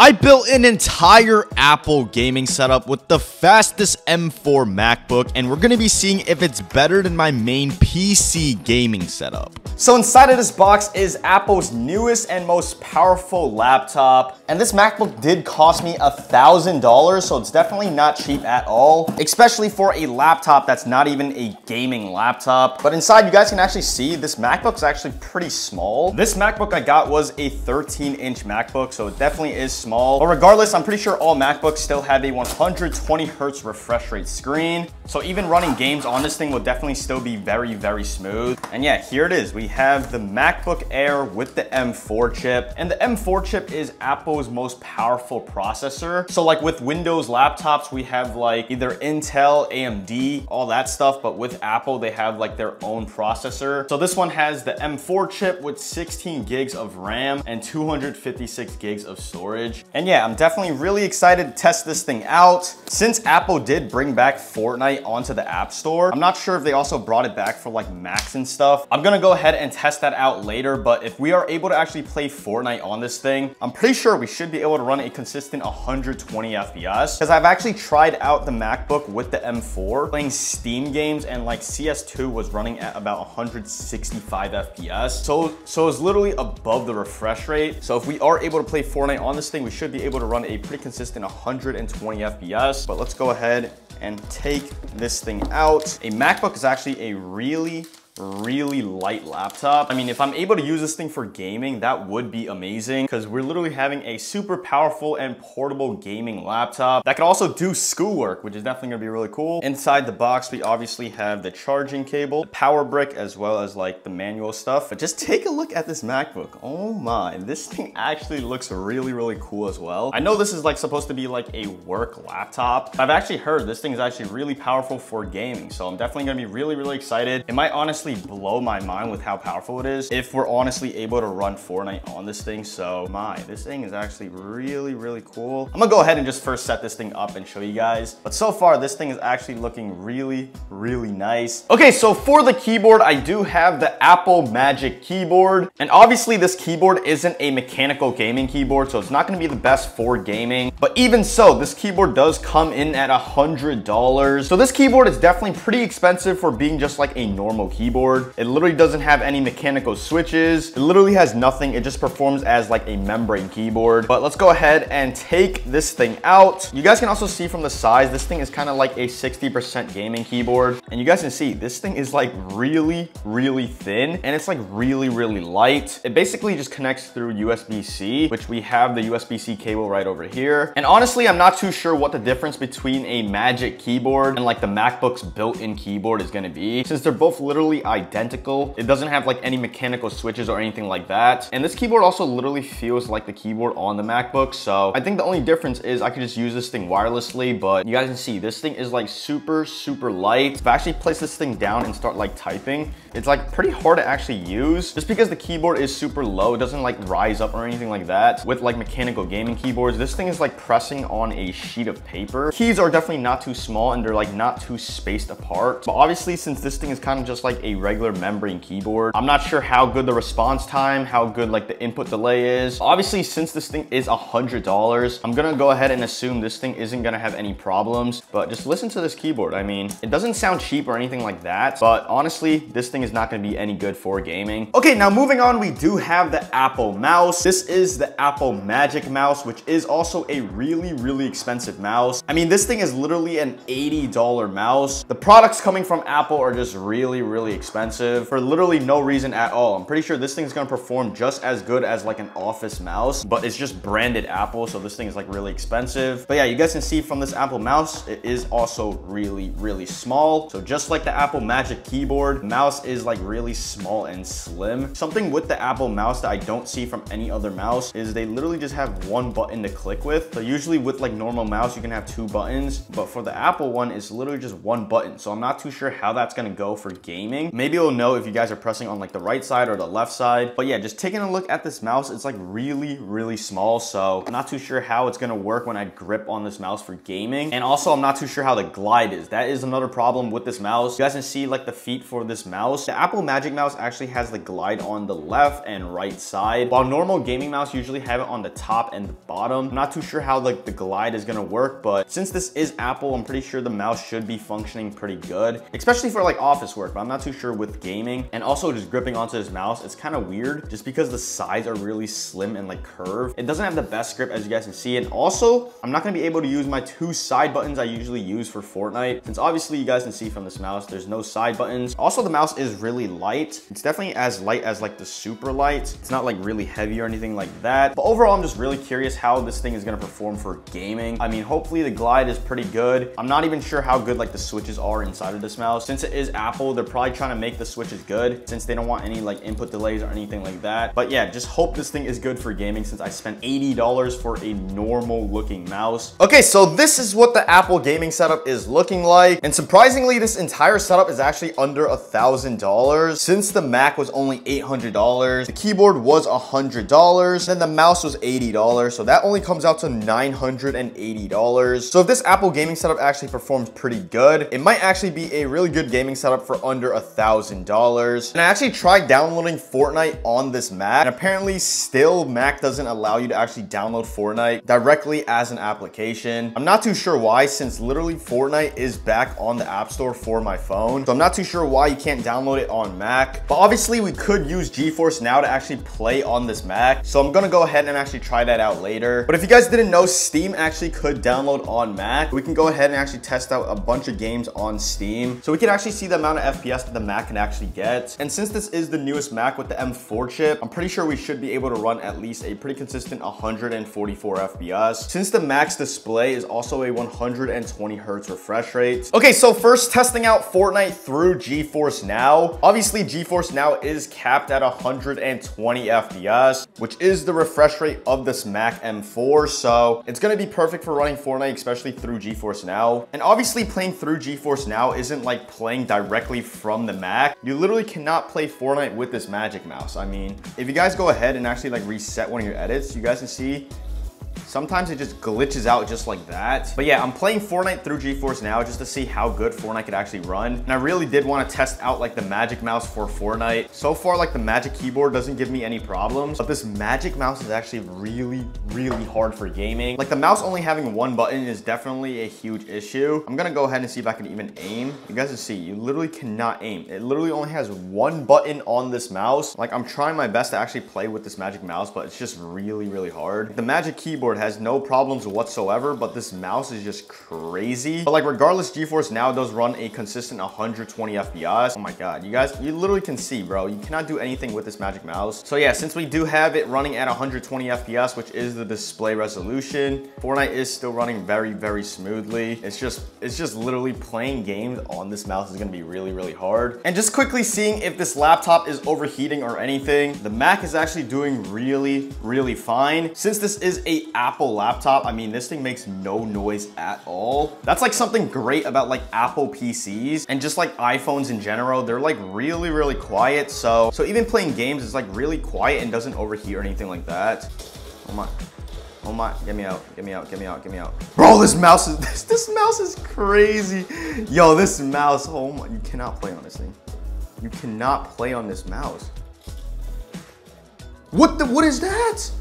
I built an entire Apple gaming setup with the fastest M4 MacBook, and we're going to be seeing if it's better than my main PC gaming setup. So inside of this box is Apple's newest and most powerful laptop. And this MacBook did cost me $1,000, so it's definitely not cheap at all, especially for a laptop that's not even a gaming laptop. But inside, you guys can actually see this MacBook's actually pretty small. This MacBook I got was a 13-inch MacBook, so it definitely is small. But regardless, I'm pretty sure all MacBooks still have a 120 Hz refresh rate screen. So even running games on this thing will definitely still be very, very smooth. And yeah, here it is. We have the MacBook Air with the M4 chip. And the M4 chip is Apple's most powerful processor. So like with Windows laptops, we have like either Intel, AMD, all that stuff. But with Apple, they have like their own processor. So this one has the M4 chip with 16 gigs of RAM and 256 gigs of storage. And yeah, I'm definitely really excited to test this thing out. Since Apple did bring back Fortnite onto the App Store, I'm not sure if they also brought it back for like Macs and stuff. I'm gonna go ahead and test that out later, but if we are able to actually play Fortnite on this thing, I'm pretty sure we should be able to run a consistent 120 FPS. Because I've actually tried out the MacBook with the M4, playing Steam games, and like CS2 was running at about 165 FPS. So it's literally above the refresh rate. So if we are able to play Fortnite on this thing, we should be able to run a pretty consistent 120 FPS. But let's go ahead and take this thing out. A MacBook is actually a really light laptop. I mean, if I'm able to use this thing for gaming, that would be amazing, because we're literally having a super powerful and portable gaming laptop that can also do schoolwork, which is definitely gonna be really cool. Inside the box, we obviously have the charging cable, the power brick, as well as like the manual stuff. But just take a look at this MacBook. Oh my, this thing actually looks really cool as well. I know this is like supposed to be like a work laptop. I've actually heard this thing is actually really powerful for gaming, so I'm definitely gonna be really excited. It might honestly blow my mind with how powerful it is if we're honestly able to run Fortnite on this thing. So this thing is actually really cool. I'm gonna go ahead and just first set this thing up and show you guys. But so far, this thing is actually looking really nice. Okay, so for the keyboard, I do have the Apple Magic keyboard. And obviously this keyboard isn't a mechanical gaming keyboard, so it's not gonna be the best for gaming. But even so, this keyboard does come in at $100. So this keyboard is definitely pretty expensive for being just like a normal keyboard. It literally doesn't have any mechanical switches. It literally has nothing. It just performs as like a membrane keyboard. But let's go ahead and take this thing out. You guys can also see from the size, this thing is kind of like a 60% gaming keyboard. And you guys can see this thing is like really thin, and it's like really light. It basically just connects through USB-C, which we have the USB-C cable right over here. And honestly, I'm not too sure what the difference between a Magic keyboard and like the MacBook's built-in keyboard is going to be, since they're both literally identical. It doesn't have like any mechanical switches or anything like that. And this keyboard also literally feels like the keyboard on the MacBook. So I think the only difference is I could just use this thing wirelessly, but you guys can see this thing is like super light. If I actually place this thing down and start like typing, it's like pretty hard to actually use just because the keyboard is super low. It doesn't like rise up or anything like that. With like mechanical gaming keyboards, this thing is like pressing on a sheet of paper. Keys are definitely not too small, and they're like not too spaced apart. But obviously, since this thing is kind of just like a regular membrane keyboard, I'm not sure how good the response time, how good like the input delay is. Obviously, since this thing is $100, I'm gonna go ahead and assume this thing isn't gonna have any problems. But just listen to this keyboard. I mean, it doesn't sound cheap or anything like that, but honestly, this thing is not gonna be any good for gaming. Okay, now moving on, we do have the Apple mouse. This is the Apple Magic mouse, which is also a really expensive mouse. I mean, this thing is literally an $80 mouse. The products coming from Apple are just really expensive for literally no reason at all. I'm pretty sure this thing is gonna perform just as good as like an office mouse, but it's just branded Apple, so this thing is like really expensive. But yeah, you guys can see from this Apple mouse, it is also really small. So just like the Apple Magic keyboard, the mouse is like really small and slim. Something with the Apple mouse that I don't see from any other mouse is they literally just have one button to click with. So usually with like normal mouse, you can have two buttons, but for the Apple one, it's literally just one button. So I'm not too sure how that's gonna go for gaming. Maybe it'll know if you guys are pressing on like the right side or the left side. But yeah, just taking a look at this mouse, it's like really small. So I'm not too sure how it's gonna work when I grip on this mouse for gaming. And also I'm not too sure how the glide is. That is another problem with this mouse. You guys can see like the feet for this mouse. The Apple Magic Mouse actually has the glide on the left and right side, while normal gaming mouse usually have it on the top and the bottom. I'm not too sure how like the glide is gonna work, but since this is Apple, I'm pretty sure the mouse should be functioning pretty good, especially for like office work, but I'm not too sure with gaming. And also just gripping onto this mouse, it's kind of weird just because the sides are really slim and like curved. It doesn't have the best grip, as you guys can see. And also I'm not gonna be able to use my 2 side buttons I usually use for Fortnite, since obviously you guys can see from this mouse there's no side buttons. Also the mouse is really light. It's definitely as light as like the super light. It's not like really heavy or anything like that, but overall I'm just really curious how this thing is gonna perform for gaming. I mean, hopefully the glide is pretty good. I'm not even sure how good like the switches are inside of this mouse. Since it is Apple, they're probably trying to make the switches good since they don't want any like input delays or anything like that. But yeah, just hope this thing is good for gaming since I spent $80 for a normal looking mouse. Okay, so this is what the Apple gaming setup is looking like. And surprisingly, this entire setup is actually under $1,000 since the Mac was only $800. The keyboard was $100, then the mouse was $80. So that only comes out to $980. So if this Apple gaming setup actually performs pretty good, it might actually be a really good gaming setup for under $1,000. And I actually tried downloading Fortnite on this Mac, and apparently still Mac doesn't allow you to actually download Fortnite directly as an application. I'm not too sure why, since literally Fortnite is back on the App Store for my phone. So I'm not too sure why you can't download it on Mac, but obviously we could use GeForce Now to actually play on this Mac. So I'm gonna go ahead and actually try that out later. But if you guys didn't know, Steam actually could download on Mac. We can go ahead and actually test out a bunch of games on Steam, so we can actually see the amount of FPS that the Mac can actually get. And since this is the newest Mac with the M4 chip, I'm pretty sure we should be able to run at least a pretty consistent 144 FPS, since the Mac's display is also a 120 Hz refresh rate. Okay, so first testing out Fortnite through GeForce Now. Obviously GeForce Now is capped at 120 FPS, which is the refresh rate of this Mac M4. So it's gonna be perfect for running Fortnite, especially through GeForce Now. And obviously playing through GeForce Now isn't like playing directly from the Mac. You literally cannot play Fortnite with this Magic Mouse. I mean, if you guys go ahead and actually like reset one of your edits, you guys can see sometimes it just glitches out just like that. But yeah, I'm playing Fortnite through GeForce Now just to see how good Fortnite could actually run. And I really did want to test out like the Magic Mouse for Fortnite. So far, like the Magic Keyboard doesn't give me any problems, but this Magic Mouse is actually really hard for gaming. Like the mouse only having 1 button is definitely a huge issue. I'm gonna go ahead and see if I can even aim. You guys can see, you literally cannot aim. It literally only has 1 button on this mouse. Like I'm trying my best to actually play with this Magic Mouse, but it's just really hard. The Magic Keyboard has no problems whatsoever, but this mouse is just crazy. But like regardless, GeForce Now does run a consistent 120 FPS. Oh my god, you guys, you literally can see, bro, you cannot do anything with this Magic Mouse. So yeah, since we do have it running at 120 FPS, which is the display resolution, Fortnite is still running very smoothly. It's just literally playing games on this mouse is gonna be really hard. And just quickly seeing if this laptop is overheating or anything, the Mac is actually doing really fine. Since this is a Apple laptop, I mean, this thing makes no noise at all. That's like something great about like Apple PCs and just like iPhones in general. They're like really quiet. So even playing games is like really quiet and doesn't overheat or anything like that. Oh my, get me out. Bro, this mouse is crazy. Yo, this mouse, oh my, you cannot play on this thing. You cannot play on this mouse. What is that?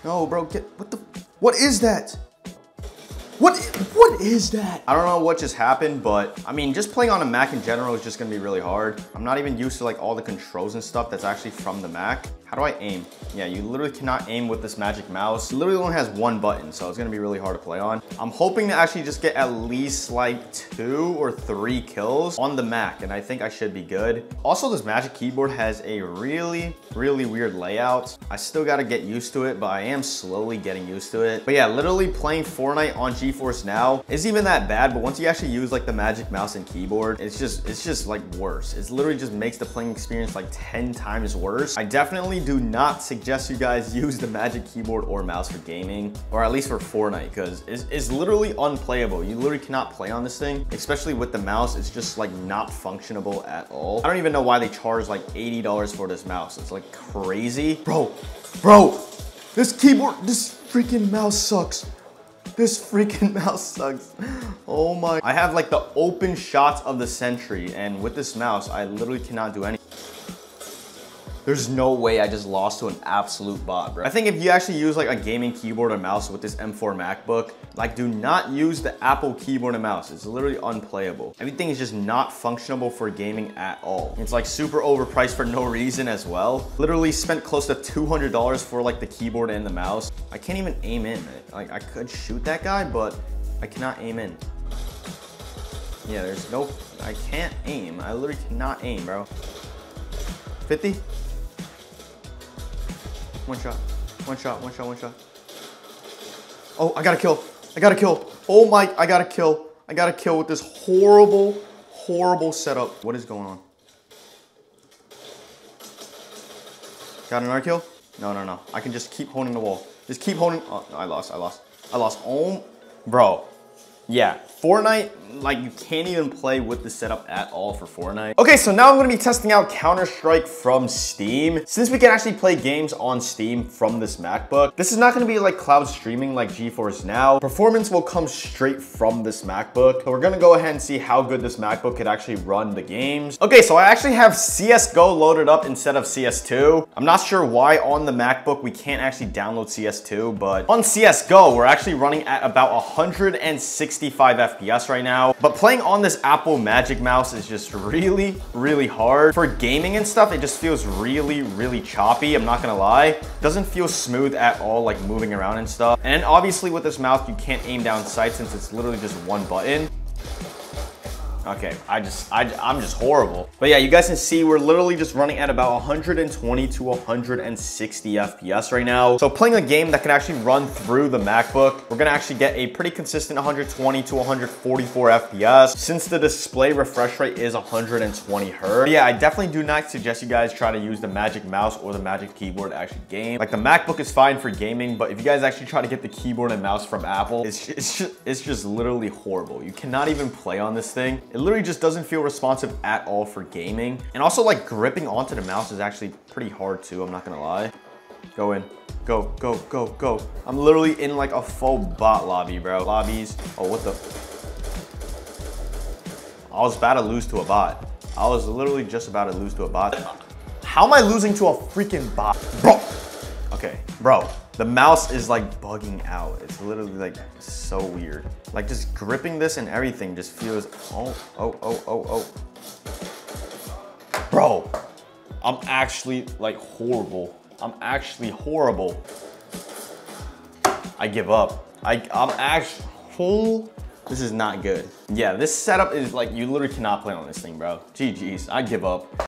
No, bro, what is that? What is that? I don't know what just happened, but I mean, just playing on a Mac in general is just gonna be really hard. I'm not even used to like all the controls and stuff that's actually from the Mac. How do I aim? Yeah, you literally cannot aim with this Magic Mouse. It literally only has 1 button, so it's gonna be really hard to play on. I'm hoping to actually just get at least like 2 or 3 kills on the Mac, and I think I should be good. Also, this Magic Keyboard has a really weird layout. I still gotta get used to it, but I am slowly getting used to it. But yeah, literally playing Fortnite on GeForce Now isn't even that bad, but once you actually use like the Magic Mouse and keyboard, it's just like worse. It literally just makes the playing experience like 10 times worse. I definitely do not suggest you guys use the Magic Keyboard or mouse for gaming, or at least for Fortnite, because it's literally unplayable. You literally cannot play on this thing, especially with the mouse. It's just like not functionable at all. I don't even know why they charge like $80 for this mouse. It's like crazy. Bro, this freaking mouse sucks. This freaking mouse sucks. Oh my. I have like the open shots of the century, and with this mouse, I literally cannot do anything. There's no way I just lost to an absolute bot, bro. I think if you actually use like a gaming keyboard or mouse with this M4 MacBook, like do not use the Apple keyboard and mouse. It's literally unplayable. Everything is just not functionable for gaming at all. It's like super overpriced for no reason as well. Literally spent close to $200 for like the keyboard and the mouse. I can't even aim in. Like I could shoot that guy, but I cannot aim in. Yeah, I can't aim. I literally cannot aim, bro. 50? One shot. Oh, I got a kill. Oh my, I got a kill with this horrible setup. What is going on? Got another kill? No. I can just keep holding the wall. Just keep holding. Oh, I lost. Oh, bro. Yeah, Fortnite, like you can't even play with the setup at all for Fortnite. Okay, so now I'm gonna be testing out Counter-Strike from Steam. Since we can actually play games on Steam from this MacBook, this is not gonna be like cloud streaming like GeForce Now. Performance will come straight from this MacBook. So we're gonna go ahead and see how good this MacBook could actually run the games. Okay, so I actually have CSGO loaded up instead of CS2. I'm not sure why on the MacBook we can't actually download CS2, but on CSGO, we're actually running at about 165 FPS right now. But playing on this Apple Magic Mouse is just really hard. For gaming and stuff, it just feels really choppy, I'm not gonna lie. It doesn't feel smooth at all, like moving around and stuff. And obviously with this mouse, you can't aim down sight since it's literally just one button. Okay, I'm just horrible. But yeah, you guys can see we're literally just running at about 120 to 160 FPS right now. So playing a game that can actually run through the MacBook, we're gonna actually get a pretty consistent 120 to 144 FPS since the display refresh rate is 120 Hz. But yeah, I definitely do not suggest you guys try to use the Magic Mouse or the Magic Keyboard to actually game. Like the MacBook is fine for gaming, but if you guys actually try to get the keyboard and mouse from Apple, it's just literally horrible. You cannot even play on this thing. It literally just doesn't feel responsive at all for gaming. And also like gripping onto the mouse is actually pretty hard too, I'm not gonna lie. Go in. Go. I'm literally in like a full bot lobby, bro. Lobbies. Oh, what the? I was about to lose to a bot. I was literally just about to lose to a bot. How am I losing to a freaking bot? Bro. Okay, bro. The mouse is like bugging out. It's literally like so weird. Like just gripping this and everything just feels, oh. Bro, I'm actually like horrible. I'm actually horrible. I give up. I'm actually, this is not good. Yeah, this setup is like, you literally cannot play on this thing, bro. GG's, I give up.